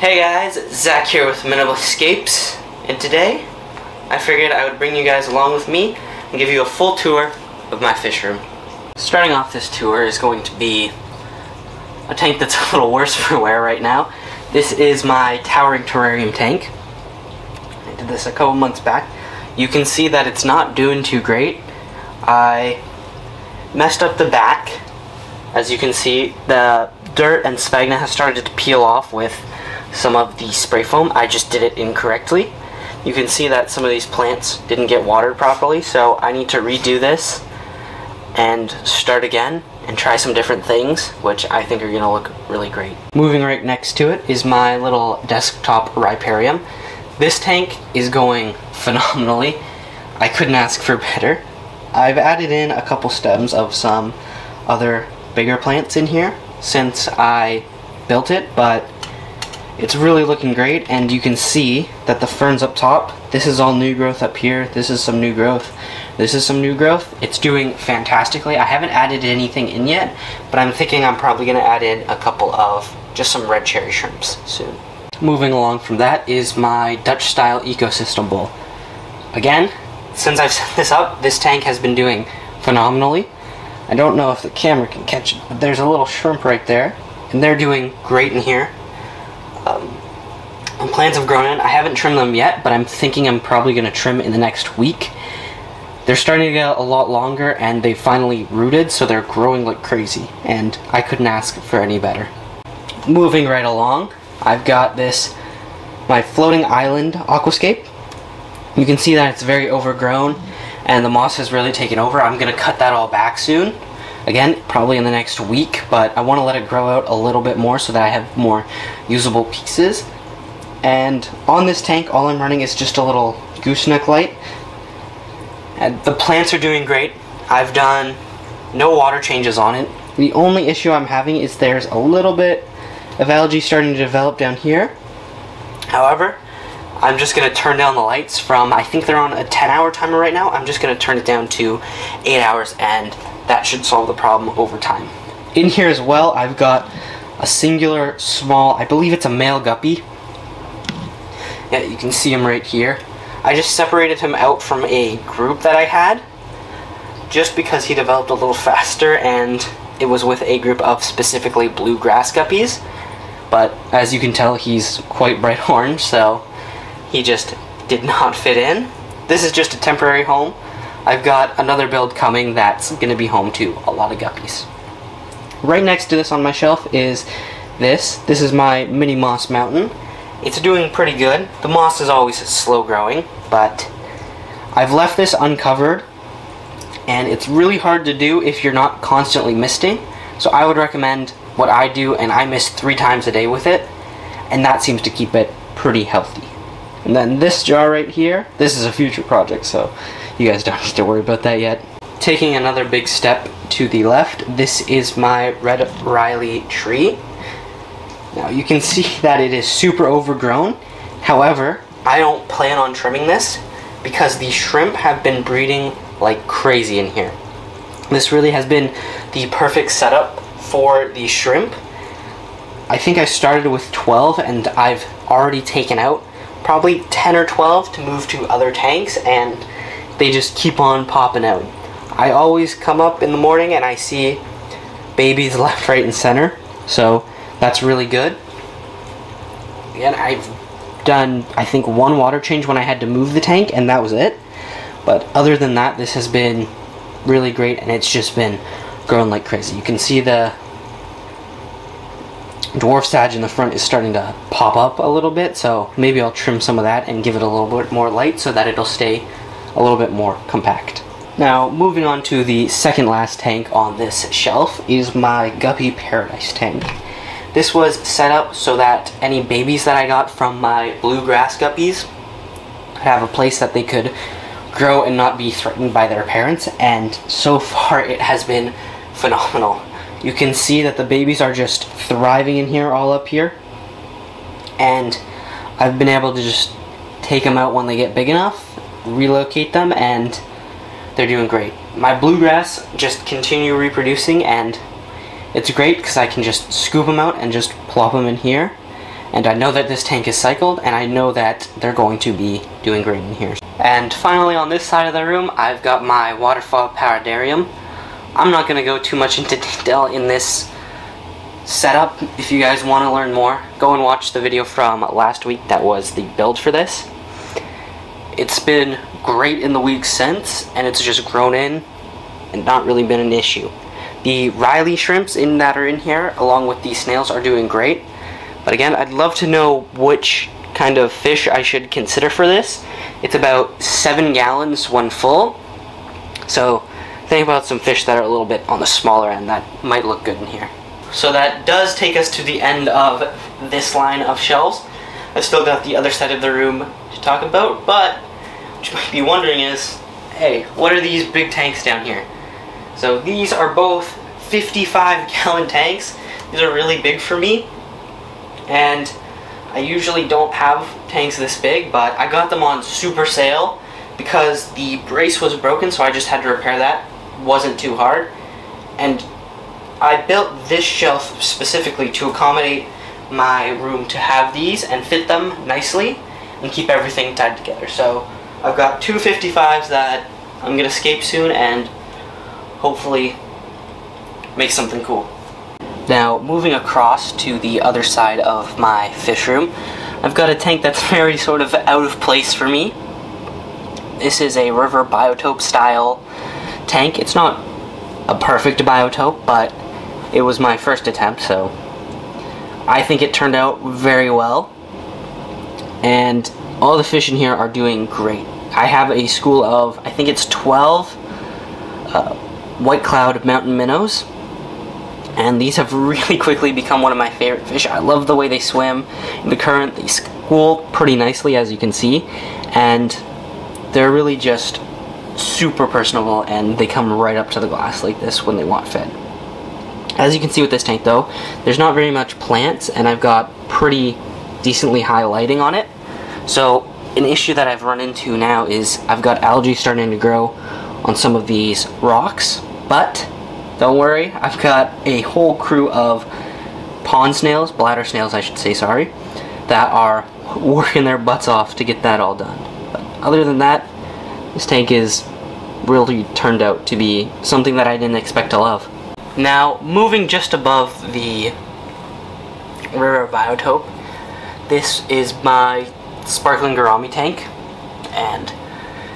Hey guys, Zach here with Minimal Escapes, and today I figured I would bring you guys along with me and give you a full tour of my fish room. Starting off this tour is going to be a tank that's a little worse for wear right now. This is my towering terrarium tank. I did this a couple months back. You can see that it's not doing too great. I messed up the back. As you can see, the dirt and sphagnum has started to peel off with some of the spray foam. I just did it incorrectly. You can see that some of these plants didn't get watered properly, so I need to redo this and start again and try some different things, which I think are going to look really great. Moving right next to it is my little desktop riparium. This tank is going phenomenally. I couldn't ask for better. I've added in a couple stems of some other bigger plants in here since I built it, but it's really looking great, and you can see that the ferns up top, this is all new growth up here, this is some new growth, this is some new growth. It's doing fantastically. I haven't added anything in yet, but I'm thinking I'm probably going to add in a couple of just some red cherry shrimps soon. Moving along from that is my Dutch style ecosystem bowl. Again, since I've set this up, this tank has been doing phenomenally. I don't know if the camera can catch it, but there's a little shrimp right there, and they're doing great in here. And plants have grown in. I haven't trimmed them yet, but I'm thinking I'm probably going to trim in the next week. They're starting to get a lot longer, and they finally rooted, so they're growing like crazy, and I couldn't ask for any better. Moving right along, I've got this, my floating island aquascape. You can see that it's very overgrown, and the moss has really taken over. I'm going to cut that all back soon. Again, probably in the next week, but I want to let it grow out a little bit more so that I have more usable pieces. And on this tank, all I'm running is just a little gooseneck light. And the plants are doing great. I've done no water changes on it. The only issue I'm having is there's a little bit of algae starting to develop down here. However, I'm just going to turn down the lights from, I think they're on a 10-hour timer right now. I'm just going to turn it down to 8 hours, and that should solve the problem over time. In here as well, I've got a singular small, I believe it's a male guppy. Yeah, you can see him right here. I just separated him out from a group that I had just because he developed a little faster, and it was with a group of specifically blue grass guppies. But as you can tell, he's quite bright orange, so he just did not fit in. This is just a temporary home. I've got another build coming that's going to be home to a lot of guppies. Right next to this on my shelf is this. This is my mini moss mountain. It's doing pretty good. The moss is always slow growing, but I've left this uncovered, and it's really hard to do if you're not constantly misting. So I would recommend what I do, and I mist 3 times a day with it, and that seems to keep it pretty healthy. And then this jar right here, this is a future project, so you guys don't need to worry about that yet. Taking another big step to the left, this is my Red Riley tree. Now you can see that it is super overgrown. However, I don't plan on trimming this because the shrimp have been breeding like crazy in here. This really has been the perfect setup for the shrimp. I think I started with 12, and I've already taken out probably 10 or 12 to move to other tanks, and they just keep on popping out. I always come up in the morning and I see babies left, right, and center, so that's really good. Again, I've done, I think, 1 water change when I had to move the tank, and that was it. But other than that, this has been really great, and it's just been growing like crazy. You can see the dwarf sage in the front is starting to pop up a little bit, so maybe I'll trim some of that and give it a little bit more light so that it'll stay a little bit more compact. Now, moving on to the second last tank on this shelf is my Guppy Paradise tank. This was set up so that any babies that I got from my bluegrass guppies could have a place that they could grow and not be threatened by their parents, and so far it has been phenomenal. You can see that the babies are just thriving in here, all up here, and I've been able to just take them out when they get big enough, relocate them, and they're doing great. My bluegrass just continue reproducing, and it's great because I can just scoop them out and just plop them in here, And I know that this tank is cycled, and I know that they're going to be doing great in here. And finally, on this side of the room, I've got my waterfall paradarium. I'm not going to go too much into detail in this setup. If you guys want to learn more, go and watch the video from last week that was the build for this. It's been great in the weeks since, and it's just grown in and not really been an issue. The Riley shrimps that are in here, along with the snails, are doing great. But again, I'd love to know which kind of fish I should consider for this. It's about 7 gallons when full. So think about some fish that are a little bit on the smaller end that might look good in here. So that does take us to the end of this line of shelves. I've still got the other side of the room to talk about, but what you might be wondering is, hey, what are these big tanks down here? So these are both 55-gallon tanks. These are really big for me. And I usually don't have tanks this big, but I got them on super sale because the brace was broken, so I just had to repair that. Wasn't too hard. And I built this shelf specifically to accommodate my room to have these and fit them nicely and keep everything tied together. So I've got two 55s that I'm going to escape soon and hopefully make something cool. Now, moving across to the other side of my fish room, I've got a tank that's very sort of out of place for me. This is a river biotope style tank. It's not a perfect biotope, but it was my first attempt, so I think it turned out very well. And all the fish in here are doing great. I have a school of, I think it's 12 white cloud mountain minnows. And these have really quickly become one of my favorite fish. I love the way they swim in the current. They school pretty nicely, as you can see. And they're really just super personable, and they come right up to the glass like this when they want fed. As you can see with this tank, though, there's not very much plants, and I've got pretty decently high lighting on it. So an issue that I've run into now is I've got algae starting to grow on some of these rocks, but don't worry, I've got a whole crew of pond snails, bladder snails I should say, sorry, that are working their butts off to get that all done. But other than that, this tank is really turned out to be something that I didn't expect to love. Now, moving just above the river biotope, this is my sparkling gourami tank, and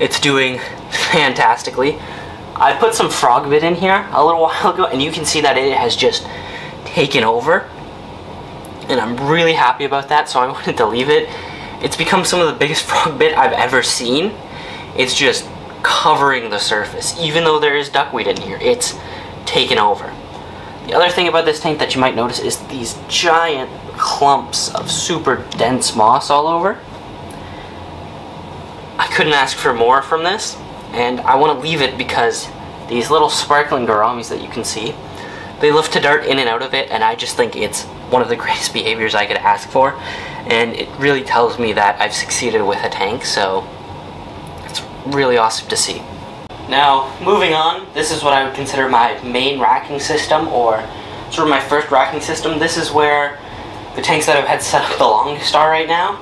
it's doing fantastically. I put some frog bit in here a little while ago, and you can see that it has just taken over, and I'm really happy about that, so I wanted to leave it. It's become some of the biggest frog bit I've ever seen. It's just covering the surface. Even though there is duckweed in here, it's taken over. The other thing about this tank that you might notice is these giant clumps of super dense moss all over. I couldn't ask for more from this, and I want to leave it because these little sparkling gouramis that you can see, they love to dart in and out of it, and I just think it's one of the greatest behaviors I could ask for, and it really tells me that I've succeeded with a tank, so it's really awesome to see. Now, moving on, this is what I would consider my main racking system, or sort of my first racking system. This is where the tanks that I've had set up the longest are right now.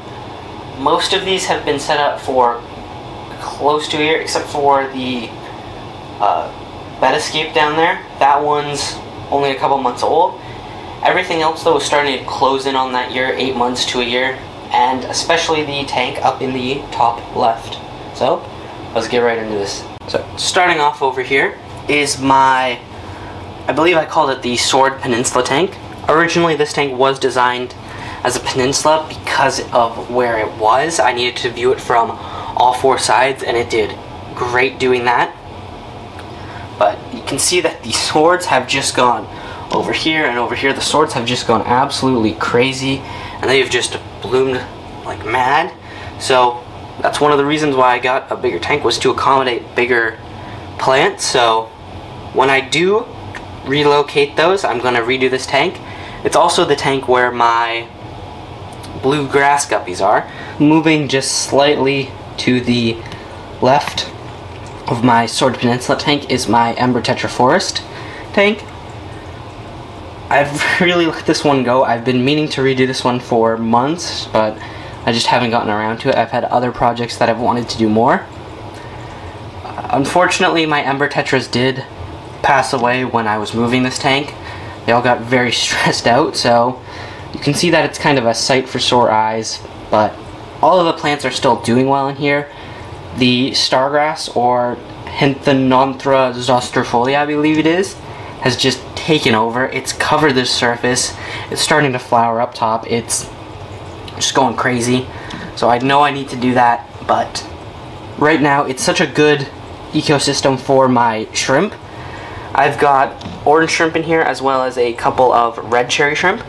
Most of these have been set up for close to a year, except for the bed escape down there. That one's only a couple months old. Everything else, though, is starting to close in on that year, 8 months to a year, and especially the tank up in the top left. So, let's get right into this. So, starting off over here is my, I believe I called it the Sword Peninsula tank. Originally, this tank was designed as a peninsula because of where it was. I needed to view it from all four sides, and it did great doing that. But you can see that the swords have just gone over here and over here. The swords have just gone absolutely crazy, and they've just bloomed like mad. So that's one of the reasons why I got a bigger tank, was to accommodate bigger plants. So when I do relocate those, I'm going to redo this tank. It's also the tank where my blue grass guppies are. Moving just slightly to the left of my Sword Peninsula tank is my Ember Tetra Forest tank. I've really let this one go. I've been meaning to redo this one for months, but I just haven't gotten around to it. I've had other projects that I've wanted to do more. Unfortunately, my Ember Tetras did pass away when I was moving this tank. They all got very stressed out, so you can see that it's kind of a sight for sore eyes, but all of the plants are still doing well in here. The stargrass, or Hinthenonthra zosterfolia, I believe it is, has just taken over. It's covered this surface. It's starting to flower up top. It's just going crazy. So I know I need to do that, but right now it's such a good ecosystem for my shrimp. I've got orange shrimp in here as well as a couple of red cherry shrimp,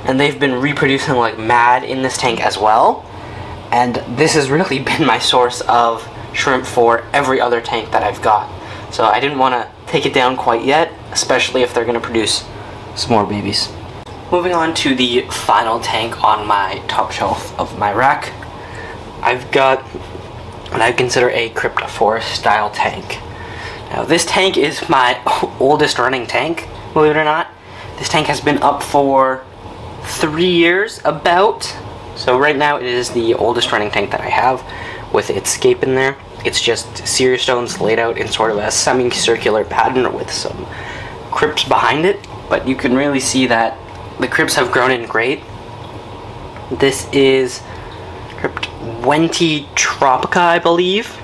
and they've been reproducing like mad in this tank as well. And this has really been my source of shrimp for every other tank that I've got. So I didn't want to take it down quite yet, especially if they're going to produce some more babies. Moving on to the final tank on my top shelf of my rack, I've got what I consider a cryptophorus style tank. Now this tank is my oldest running tank, believe it or not. This tank has been up for 3 years about. So right now it is the oldest running tank that I have with its scape in there. It's just cereal stones laid out in sort of a semicircular pattern with some crypts behind it, but you can really see that the crypts have grown in great. This is crypt Wenti tropica, I believe.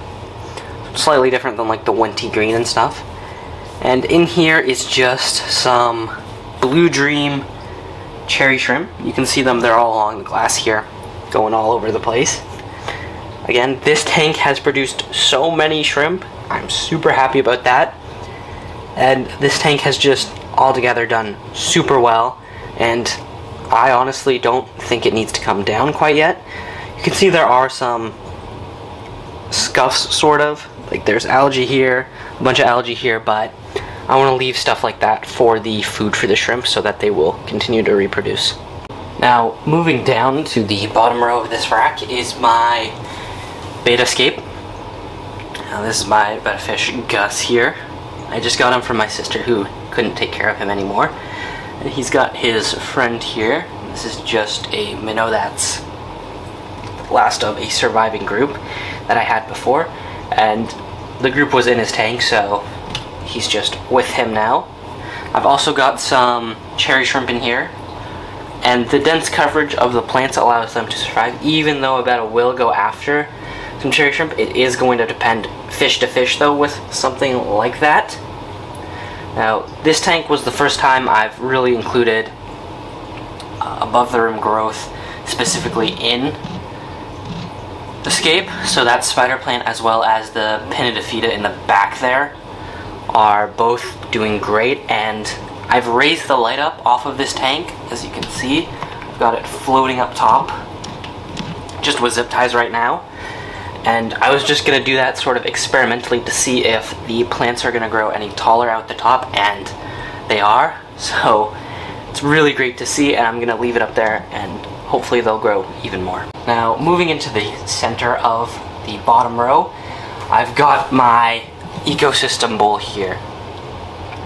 Slightly different than like the Wenti green and stuff. And in here is just some blue dream cherry shrimp. You can see them, they're all along the glass here, going all over the place. Again, this tank has produced so many shrimp. I'm super happy about that. And this tank has just altogether done super well, and I honestly don't think it needs to come down quite yet. You can see there are some scuffs, sort of. Like there's algae here, a bunch of algae here, but I want to leave stuff like that for the food for the shrimp so that they will continue to reproduce. Now, moving down to the bottom row of this rack is my beta scape. Now this is my betta fish Gus here. I just got him from my sister who couldn't take care of him anymore. And he's got his friend here. This is just a minnow that's last of a surviving group that I had before. And the group was in his tank, so he's just with him now. I've also got some cherry shrimp in here, and the dense coverage of the plants allows them to survive. Even though a betta will go after some cherry shrimp, it is going to depend fish to fish though with something like that. Now this tank was the first time I've really included above the rim growth specifically in the scape, so that spider plant as well as the pinnatifida in the back there are both doing great. And I've raised the light up off of this tank, as you can see. I've got it floating up top just with zip ties right now, and I was just gonna do that sort of experimentally to see if the plants are gonna grow any taller out the top, and they are. So it's really great to see, and I'm gonna leave it up there and hopefully they'll grow even more. Now, moving into the center of the bottom row, I've got my ecosystem bowl here.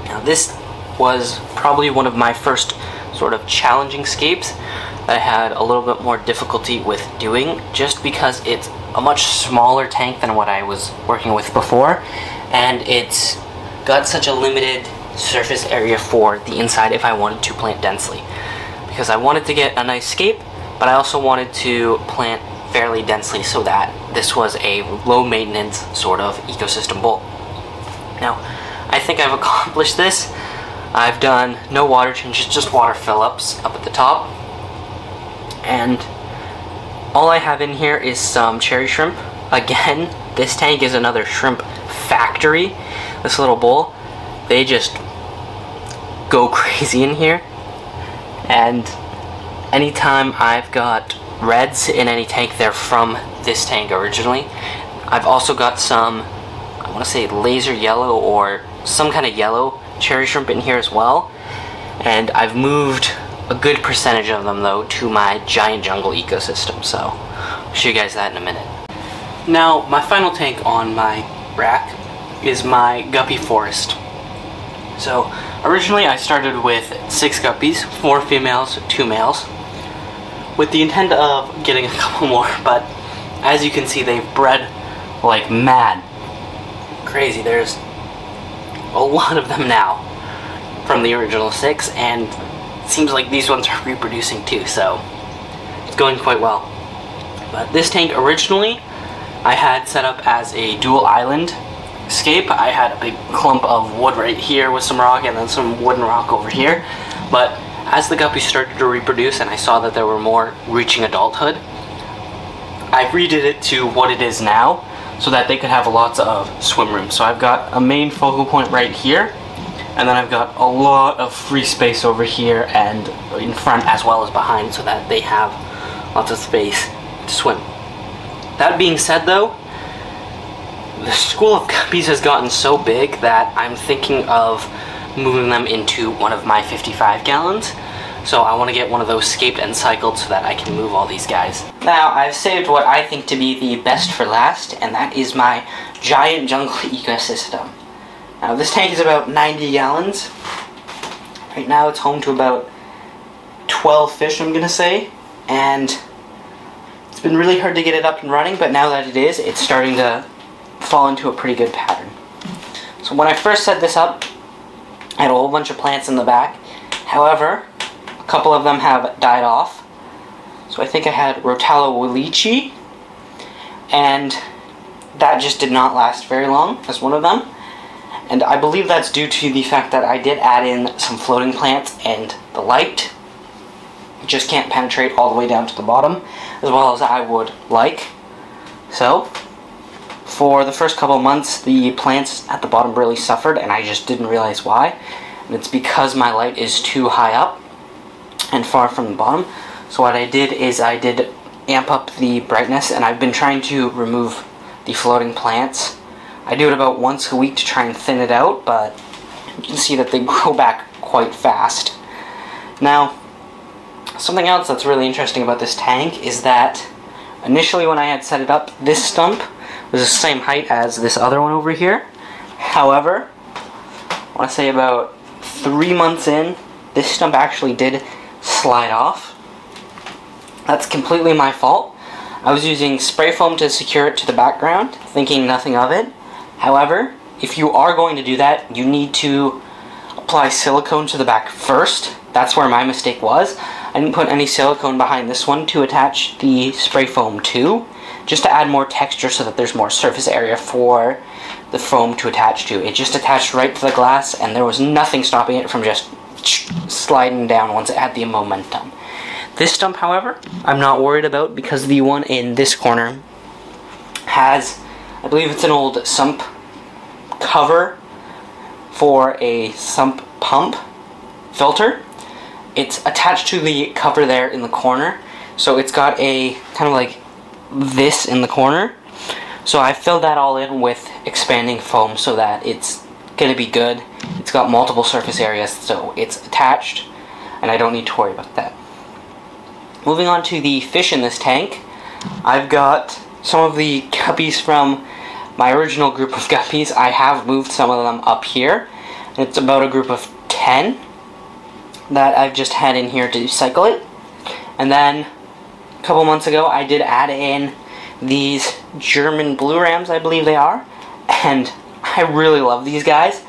Now this was probably one of my first sort of challenging scapes that I had a little bit more difficulty with doing, just because it's a much smaller tank than what I was working with before, and it's got such a limited surface area for the inside if I wanted to plant densely. Because I wanted to get a nice scape, but I also wanted to plant fairly densely so that this was a low maintenance sort of ecosystem bowl. Now, I think I've accomplished this. I've done no water changes, just water fill-ups up at the top. And all I have in here is some cherry shrimp. Again, this tank is another shrimp factory. This little bowl, they just go crazy in here. And anytime I've got reds in any tank, they're from this tank originally. I've also got some, I want to say laser yellow or some kind of yellow cherry shrimp in here as well. And I've moved a good percentage of them though to my giant jungle ecosystem, so I'll show you guys that in a minute. Now, my final tank on my rack is my guppy forest. So originally I started with 6 guppies, 4 females, 2 males, with the intent of getting a couple more, but as you can see they've bred like mad. Crazy, there's a lot of them now from the original 6, and it seems like these ones are reproducing too, so it's going quite well. But this tank originally I had set up as a dual island escape. I had a big clump of wood right here with some rock and then some wooden rock over here, but as the guppies started to reproduce and I saw that there were more reaching adulthood, I redid it to what it is now so that they could have lots of swim room. So I've got a main focal point right here, and then I've got a lot of free space over here and in front as well as behind so that they have lots of space to swim. That being said though, the school of guppies has gotten so big that I'm thinking of moving them into one of my 55 gallons. So I want to get one of those scaped and cycled so that I can move all these guys. Now I've saved what I think to be the best for last, and that is my giant jungle ecosystem. Now this tank is about 90 gallons. Right now it's home to about 12 fish, I'm gonna say, and it's been really hard to get it up and running, but now that it is, it's starting to fall into a pretty good pattern. So when I first set this up, I had a whole bunch of plants in the back. However, a couple of them have died off. So I think I had Rotala Walichi, and that just did not last very long as one of them. And I believe that's due to the fact that I did add in some floating plants, and the light just can't penetrate all the way down to the bottom as well as I would like. So for the first couple of months, the plants at the bottom really suffered, and I just didn't realize why. And it's because my light is too high up and far from the bottom. So what I did is I did amp up the brightness, and I've been trying to remove the floating plants. I do it about once a week to try and thin it out, but you can see that they grow back quite fast. Now, something else that's really interesting about this tank is that initially when I had set it up, this stump was the same height as this other one over here. However, I want to say about 3 months in, this stump actually did slide off. That's completely my fault. I was using spray foam to secure it to the background, thinking nothing of it. However, if you are going to do that, you need to apply silicone to the back first. That's where my mistake was. I didn't put any silicone behind this one to attach the spray foam to, just to add more texture so that there's more surface area for the foam to attach to. It just attached right to the glass, and there was nothing stopping it from just sliding down once it had the momentum. This stump, however, I'm not worried about because the one in this corner has, I believe it's an old sump cover for a sump pump filter. It's attached to the cover there in the corner, so it's got a kind of like this in the corner. So I filled that all in with expanding foam so that it's gonna be good. It's got multiple surface areas, so it's attached, and I don't need to worry about that. Moving on to the fish in this tank, I've got some of the guppies from my original group of guppies. I have moved some of them up here. It's about a group of 10 that I've just had in here to cycle it. And then a couple months ago I did add in these German blue rams, I believe they are, and I really love these guys.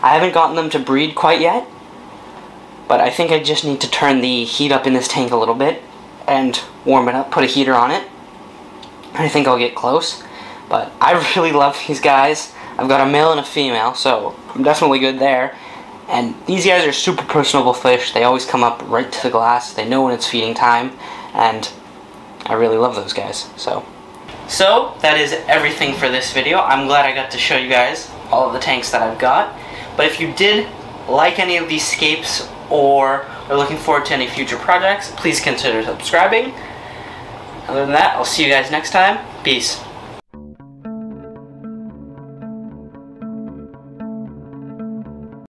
I haven't gotten them to breed quite yet, but I think I just need to turn the heat up in this tank a little bit and warm it up, put a heater on it. I think I'll get close, but I really love these guys. I've got a male and a female, so I'm definitely good there. And these guys are super personable fish. They always come up right to the glass. They know when it's feeding time, and I really love those guys. So that is everything for this video. I'm glad I got to show you guys all of the tanks that I've got. But if you did like any of these scapes or are looking forward to any future projects, please consider subscribing. Other than that, I'll see you guys next time. Peace.